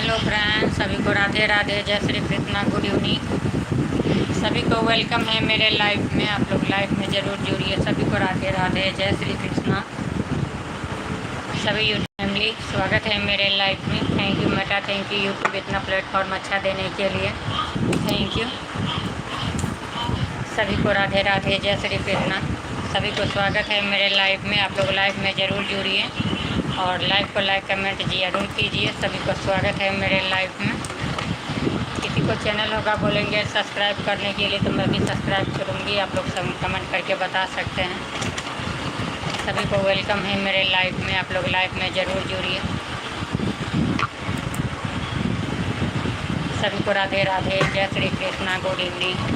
Hello friends, सभी को राधे राधे, जय श्री कृष्णा, गुड इवनिंग। सभी को वेलकम है मेरे लाइव में। आप लोग लाइव में ज़रूर जुड़िए। सभी को राधे राधे, जय श्री कृष्णा। सभी यूट्यूब फैमिली, स्वागत है मेरे लाइव में। Thank you Meta, thank you YouTube इतना प्लेटफॉर्म अच्छा देने के लिए, थैंक यू। सभी को राधे राधे, जय श्री कृष्णा। सभी को स्वागत है मेरे लाइव में। आप लोग लाइव में ज़रूर जुड़िए और लाइव को लाइक कमेंट जरूर कीजिए। सभी को स्वागत है मेरे लाइव में। किसी को चैनल होगा बोलेंगे सब्सक्राइब करने के लिए, तो मैं भी सब्सक्राइब करूँगी। आप लोग सब कमेंट करके बता सकते हैं। सभी को वेलकम है मेरे लाइव में। आप लोग लाइव में ज़रूर जुड़िए। सभी को राधे राधे, जय श्री कृष्णा, गुड इवनिंग।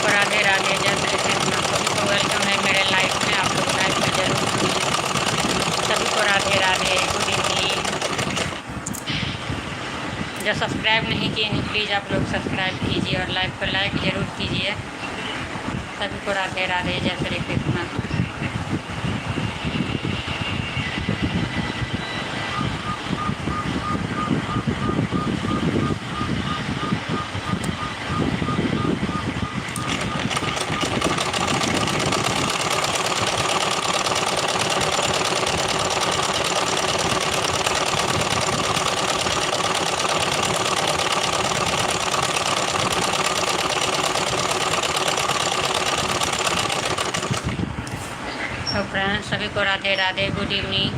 राधे राधे, जय श्री कृष्ण। सभी को वेलकम है मेरे लाइव में। आप लोग लाइव में जरूर जुड़िए। सभी को राधे राधे, गुड इवनिंग। जो सब्सक्राइब नहीं किए हैं प्लीज़ आप लोग सब्सक्राइब कीजिए और लाइव को लाइक ज़रूर कीजिए। सभी को राधे राधे, जय श्री कृष्ण। तो फ्रेंड्स, सभी को राधे राधे, गुड इवनिंग।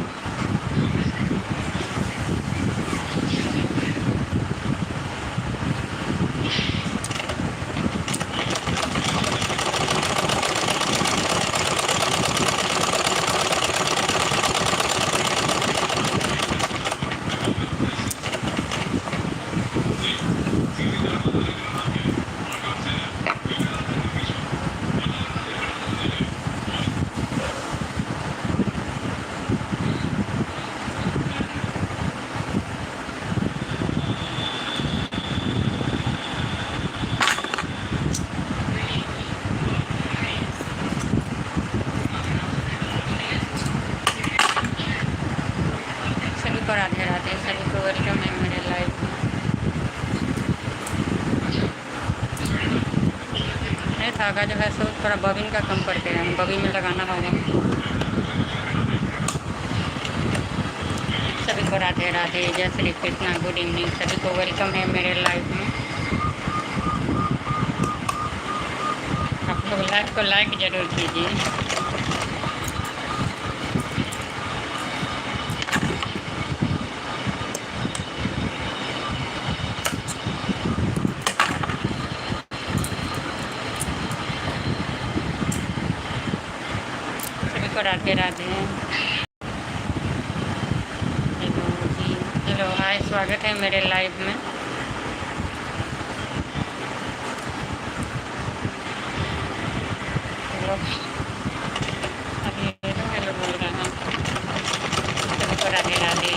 सभी को राधे राधे, सभी को वेलकम है मेरे लाइव में। नहीं धागा जो है सो थोड़ा बॉबिन का कम करके हैं, बॉबिन में लगाना होगा। सभी को राधे राधे, जय श्री कृष्णा, गुड इवनिंग। सभी को वेलकम है मेरे लाइव में। आप लोग लाइव को लाइक ज़रूर कीजिए। सभी को राधे राधे। हेलो जी, हेलो हाय, स्वागत है मेरे लाइव में। हेलो, अभी हेलो बोल रहा हूँ। सभी को राधे राधे।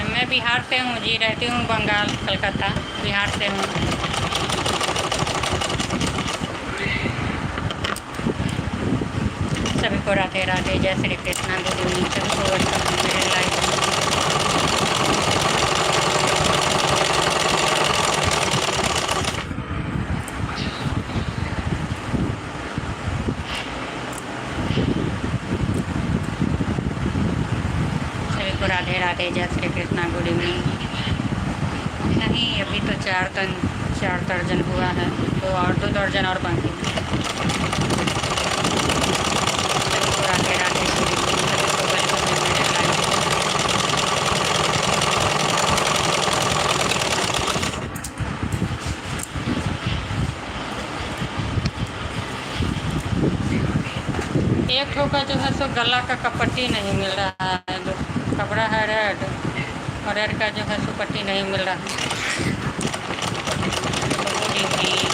मैं बिहार से हूँ जी, रहती हूँ बंगाल, कलकत्ता, बिहार से हूँ। सभी को राधे राधे, जय श्री कृष्णा, गुड इवनिंग। सभी को वेलकम है मेरे लाइव में। सभी को राधे राधे, जय श्री कृष्णा, गुड इवनिंग। नहीं, अभी तो 4 दर्जन हुआ है, तो और 2 दर्जन और बाकी। एक ठो का जो है सो गला का कपट्टी नहीं मिल रहा है, जो कपड़ा है रेड, और रेड का जो है सो पट्टी नहीं मिल रहा है। तो वो देखिए,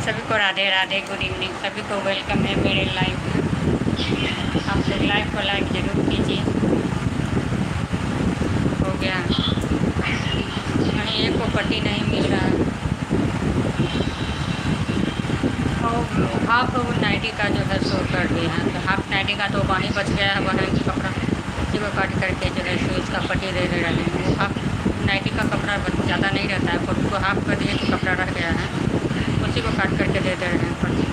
सभी को राधे राधे, गुड इवनिंग, सभी को वेलकम है मेरे लाइव में। आप लोग लाइव को लाइक ज़रूर कीजिए। हो गया, कहीं एक को पट्टी नहीं मिल रहा है। और हाफ नाइटी का जो है सो कर दिया है, तो हाफ नाइटी का तो वहीं बच गया है, वह कपड़ा उसी को काट करके जो है सो उसका पट्टी दे रहे हैं। वो हाफ नाइटी का कपड़ा ज़्यादा नहीं रहता है, फोटो को हाफ कर दिए तो कपड़ा रह गया है, उसी को काट करके दे रहे हैं पट्टी।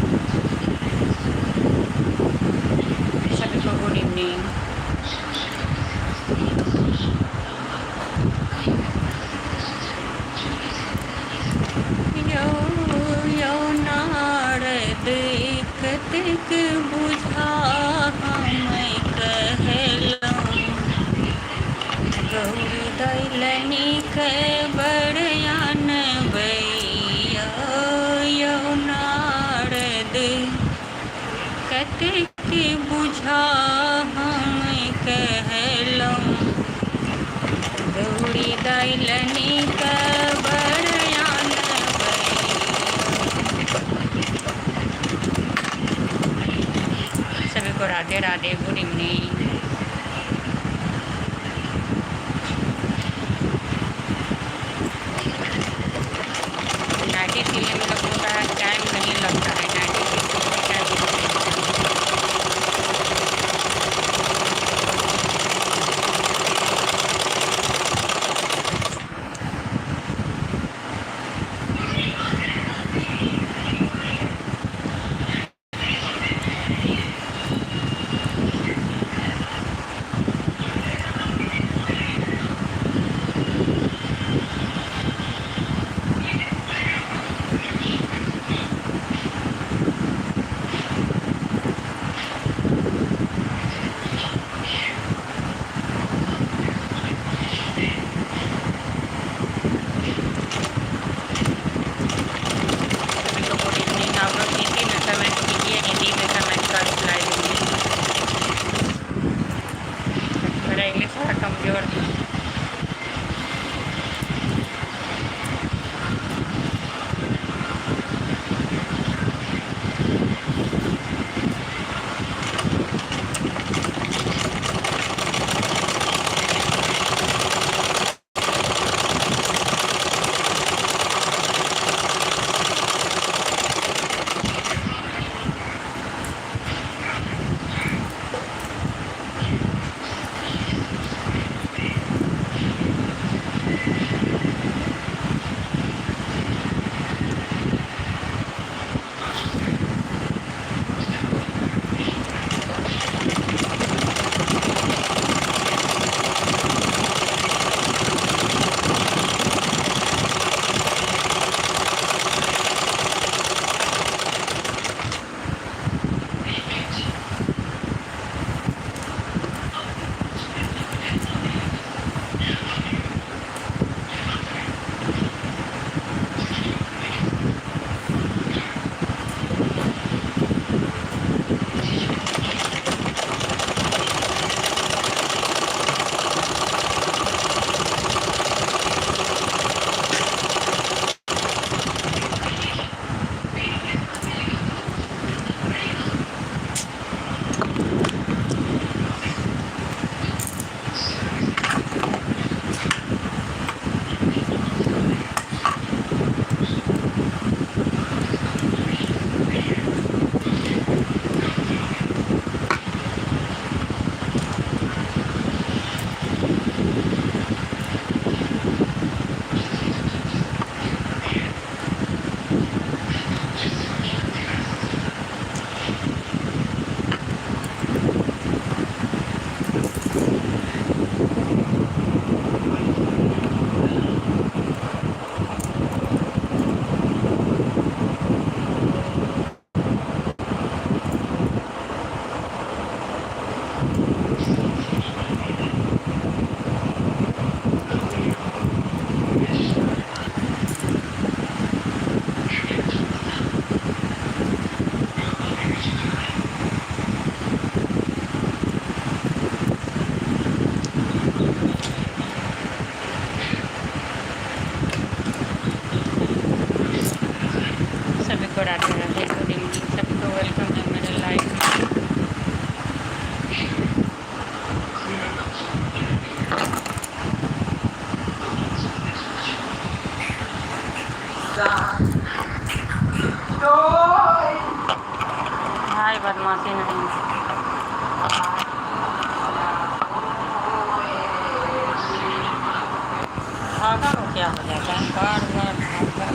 सभी को गुड इवनिंग। देखत बुझा मैं कहलूँ, गौरी दैलनी के बड़यान भैया यो नारद कतेक बुझा हम कहलूँ, गौरी दैलनी के बड़यान भैया। सभी को Radhe Radhe, good evening. Nightie सिलने में लोगों का टाइम नहीं लगता है, नाइटी सिलने में टाइम नहीं लगता है। मेरा इंग्लिश थोड़ा कमज़ोर है। क्या हो जाता है बार बार।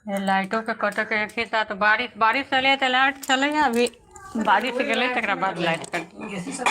ये लाइटों के कट के एक ही साथ बारिश बारिश चले तो लाइट चले, अभी बारिश गए तक बाद लाइट कट दिए।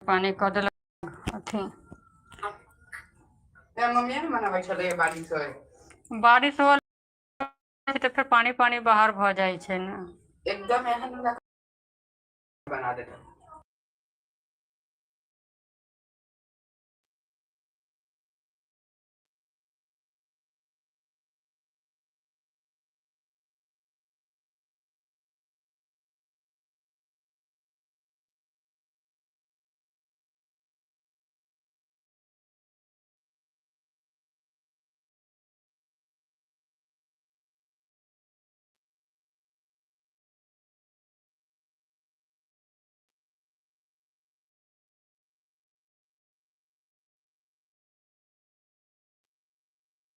पानी कऽ देलक अथी मम्मी ने मनाबै छलै बारिश होय, बारिश हो तो फिर पानी पानी बाहर भ जाए छै ने, एकदम एहन बना देता।